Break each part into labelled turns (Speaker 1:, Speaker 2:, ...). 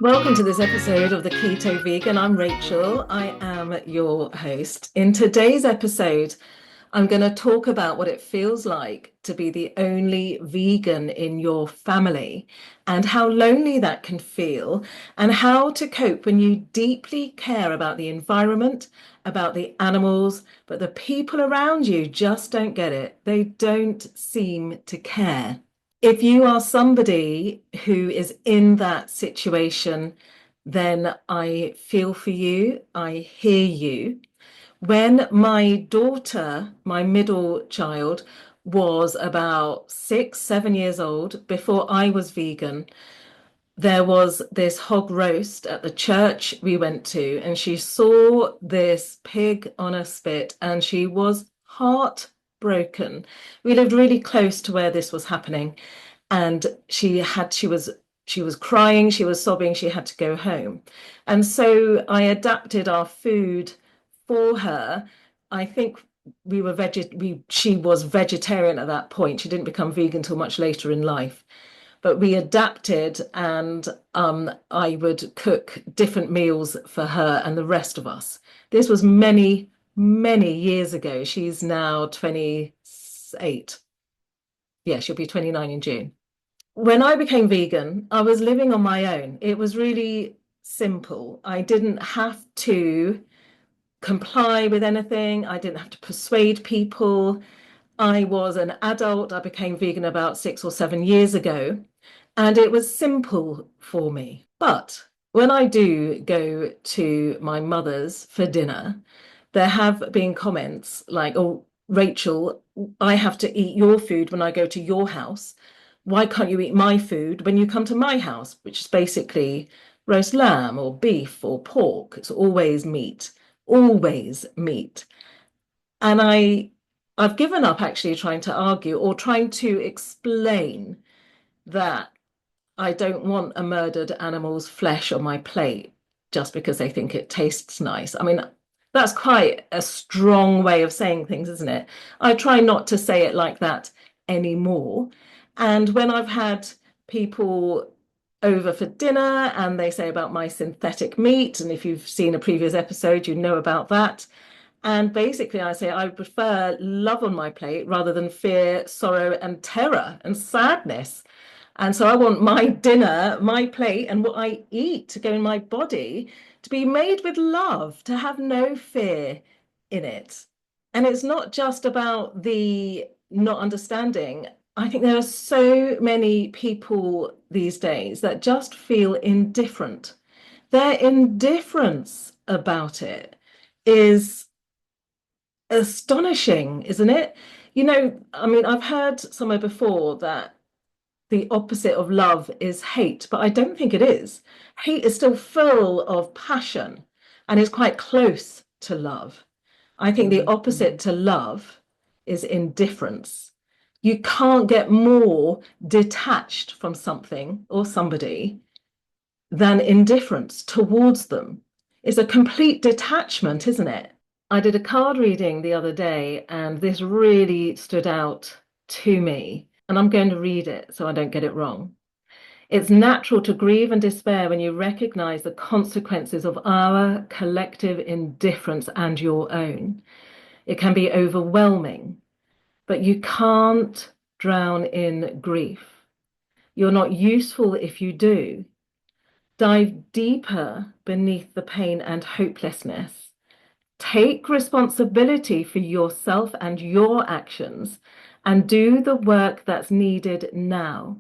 Speaker 1: Welcome to this episode of the Keto Vegan. I'm Rachel. I am your host. In today's episode, I'm going to talk about what it feels like to be the only vegan in your family and how lonely that can feel, and how to cope when you deeply care about the environment, about the animals, but the people around you just don't get it. They don't seem to care. If you are somebody who is in that situation, then I feel for you, I hear you. When my daughter, my middle child, was about 6, 7 years old, before I was vegan, there was this hog roast at the church we went to, and she saw this pig on a spit and she was heartbroken. We lived really close to where this was happening, and she was crying, she was sobbing, she had to go home. And so I adapted our food for her. I think she was vegetarian at that point. She didn't become vegan until much later in life. But we adapted, and I would cook different meals for her and the rest of us. This was many, many years ago. She's now 28. Yeah, she'll be 29 in June. When I became vegan, I was living on my own. It was really simple. I didn't have to comply with anything. I didn't have to persuade people. I was an adult. I became vegan about 6 or 7 years ago, and it was simple for me. But when I do go to my mother's for dinner, there have been comments like, "Oh, Rachel, I have to eat your food when I go to your house. Why can't you eat my food when you come to my house?" Which is basically roast lamb or beef or pork. It's always meat, always meat. And I've given up actually trying to argue or trying to explain that I don't want a murdered animal's flesh on my plate just because they think it tastes nice. I mean, that's quite a strong way of saying things, isn't it? I try not to say it like that anymore. And when I've had people over for dinner and they say about my synthetic meat, and if you've seen a previous episode, you know about that. And basically, I say I prefer love on my plate rather than fear, sorrow, and terror and sadness. And so I want my dinner, my plate, and what I eat to go in my body to be made with love, to have no fear in it. And it's not just about the not understanding. I think there are so many people these days that just feel indifferent. Their indifference about it is astonishing, isn't it? I mean, I've heard somewhere before that the opposite of love is hate, but I don't think it is. Hate is still full of passion and is quite close to love. I think the opposite to love is indifference. You can't get more detached from something or somebody than indifference towards them. It's a complete detachment, isn't it? I did a card reading the other day, and this really stood out to me. And I'm going to read it so I don't get it wrong. It's natural to grieve and despair when you recognize the consequences of our collective indifference and your own. It can be overwhelming, but you can't drown in grief. You're not useful if you do. Dive deeper beneath the pain and hopelessness. Take responsibility for yourself and your actions and do the work that's needed now.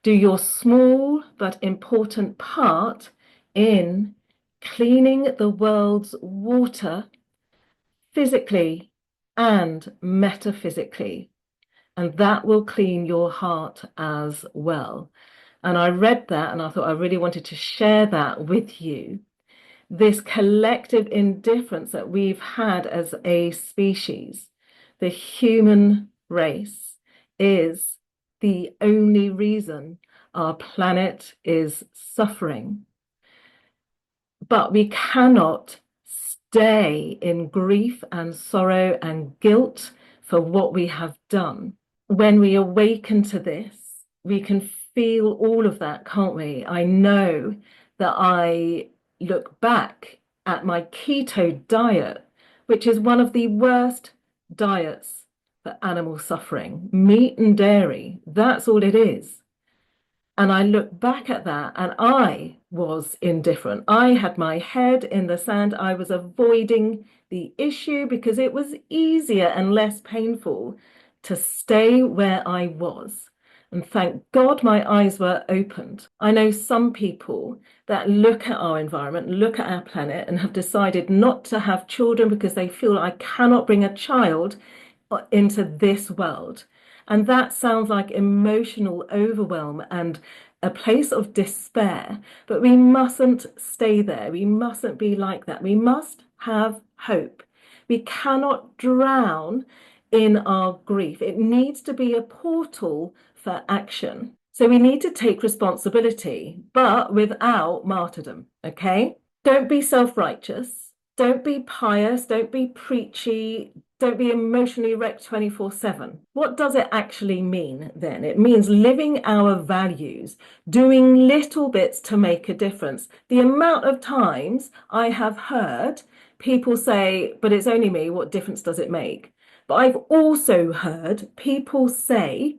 Speaker 1: Do your small but important part in cleaning the world's water physically and metaphysically, and that will clean your heart as well. And I read that and I thought I really wanted to share that with you. This collective indifference that we've had as a species, the human race, is the only reason our planet is suffering. But we cannot stay in grief and sorrow and guilt for what we have done. When we awaken to this, we can feel all of that, can't we? I know that I look back at my keto diet, which is one of the worst diets for animal suffering. Meat and dairy, that's all it is. And I look back at that and I was indifferent. I had my head in the sand. I was avoiding the issue because it was easier and less painful to stay where I was. And thank God my eyes were opened. I know some people that look at our environment, look at our planet, and have decided not to have children because they feel I cannot bring a child into this world. And that sounds like emotional overwhelm and a place of despair. But we mustn't stay there. We mustn't be like that. We must have hope. We cannot drown in our grief. It needs to be a portal for action. So we need to take responsibility, but without martyrdom, okay? Don't be self-righteous. Don't be pious. Don't be preachy. Don't be emotionally wrecked 24/7. What does it actually mean then? It means living our values, doing little bits to make a difference. The amount of times I have heard people say, but it's only me, what difference does it make? But I've also heard people say,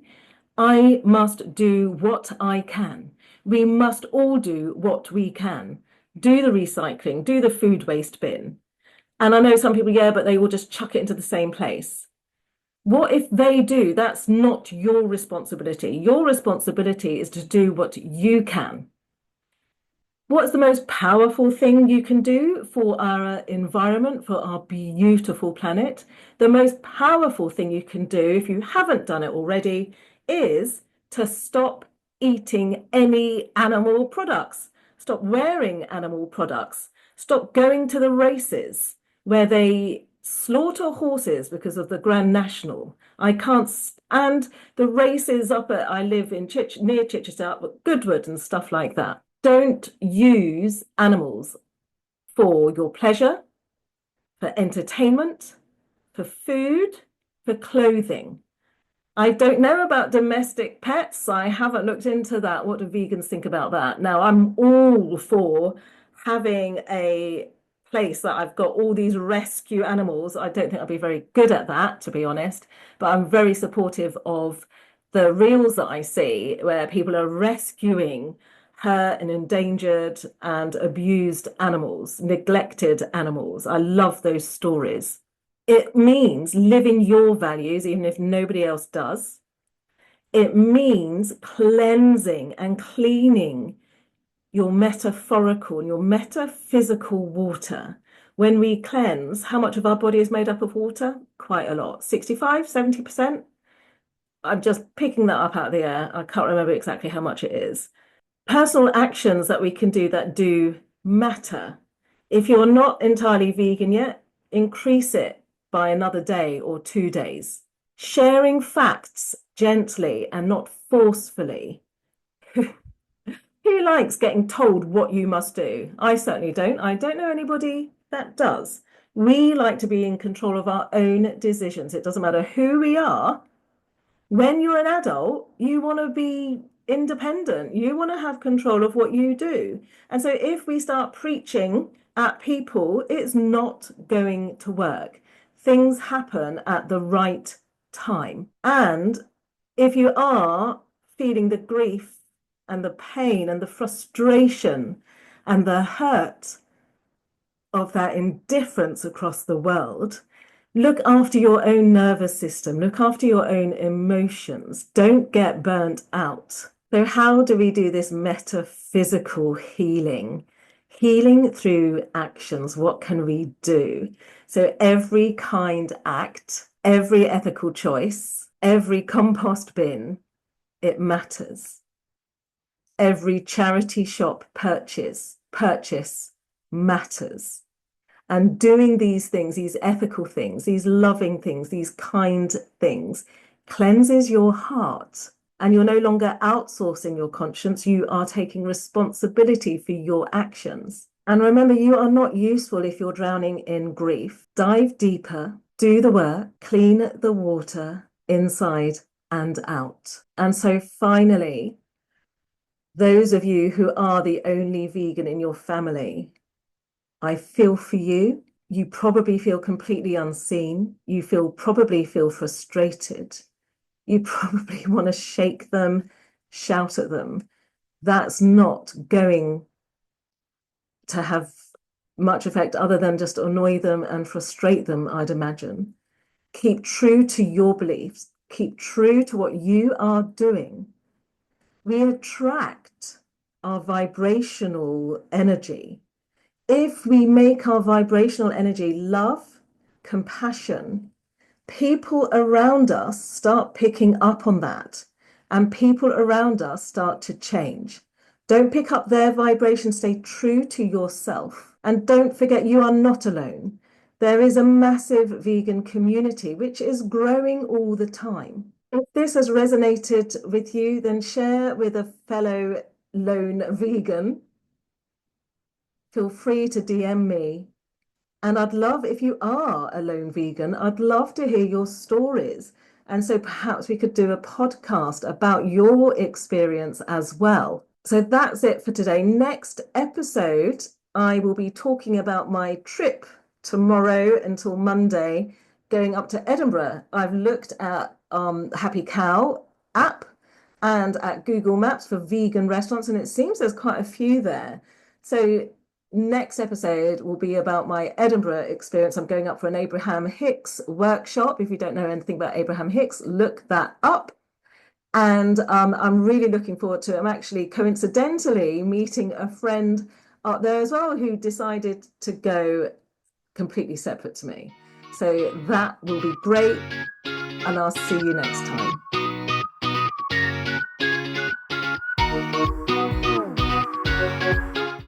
Speaker 1: I must do what I can. We must all do what we can. Do the recycling, do the food waste bin. And I know some people, yeah, but they will just chuck it into the same place. What if they do? That's not your responsibility. Your responsibility is to do what you can. What's the most powerful thing you can do for our environment, for our beautiful planet? The most powerful thing you can do, if you haven't done it already, is to stop eating any animal products. Stop wearing animal products. Stop going to the races where they slaughter horses because of the Grand National. I can't, and the races up at, I live in near Chichester, up at Goodwood and stuff like that. Don't use animals for your pleasure, for entertainment, for food, for clothing. I don't know about domestic pets. I haven't looked into that. What do vegans think about that? Now, I'm all for having a place that I've got all these rescue animals. I don't think I'll be very good at that, to be honest, but I'm very supportive of the reels that I see where people are rescuing hurt and endangered and abused animals, neglected animals. I love those stories. It means living your values, even if nobody else does. It means cleansing and cleaning your metaphorical and your metaphysical water. When we cleanse, how much of our body is made up of water? Quite a lot, 65, 70%. I'm just picking that up out of the air. I can't remember exactly how much it is. Personal actions that we can do that do matter. If you're not entirely vegan yet, increase it by another day or 2 days. Sharing facts gently and not forcefully. Who likes getting told what you must do? I certainly don't. I don't know anybody that does. We like to be in control of our own decisions. It doesn't matter who we are. When you're an adult, you want to be independent. You want to have control of what you do. And so if we start preaching at people, it's not going to work. Things happen at the right time. And if you are feeling the grief and the pain and the frustration and the hurt of that indifference across the world, look after your own nervous system, look after your own emotions. Don't get burnt out. So, how do we do this metaphysical healing? Healing through actions. What can we do? So, every kind act, every ethical choice, every compost bin, it matters. Every charity shop purchase matters. And doing these things, these ethical things, these loving things, these kind things, cleanses your heart. And you're no longer outsourcing your conscience. You are taking responsibility for your actions. And remember, you are not useful if you're drowning in grief. Dive deeper, do the work, clean the water inside and out. And so finally, Those of you who are the only vegan in your family, I feel for you. You probably feel completely unseen. You probably feel frustrated. You probably want to shake them, shout at them. That's not going to have much effect other than just annoy them and frustrate them, I'd imagine. Keep true to your beliefs. Keep true to what you are doing. We attract our vibrational energy. If we make our vibrational energy love, compassion, people around us start picking up on that, and people around us start to change. Don't pick up their vibration, stay true to yourself. And don't forget, you are not alone. There is a massive vegan community which is growing all the time. If this has resonated with you, then share with a fellow lone vegan. Feel free to DM me. And I'd love, if you are a lone vegan, I'd love to hear your stories. And so perhaps we could do a podcast about your experience as well. So that's it for today. Next episode, I will be talking about my trip tomorrow until Monday, going up to Edinburgh. I've looked at Happy Cow app and at Google Maps for vegan restaurants, and it seems there's quite a few there. So next episode will be about my Edinburgh experience. I'm going up for an Abraham Hicks workshop. If you don't know anything about Abraham Hicks, look that up. And I'm really looking forward to it. I'm actually coincidentally meeting a friend up there as well who decided to go completely separate to me. So that will be great. And I'll see you next time.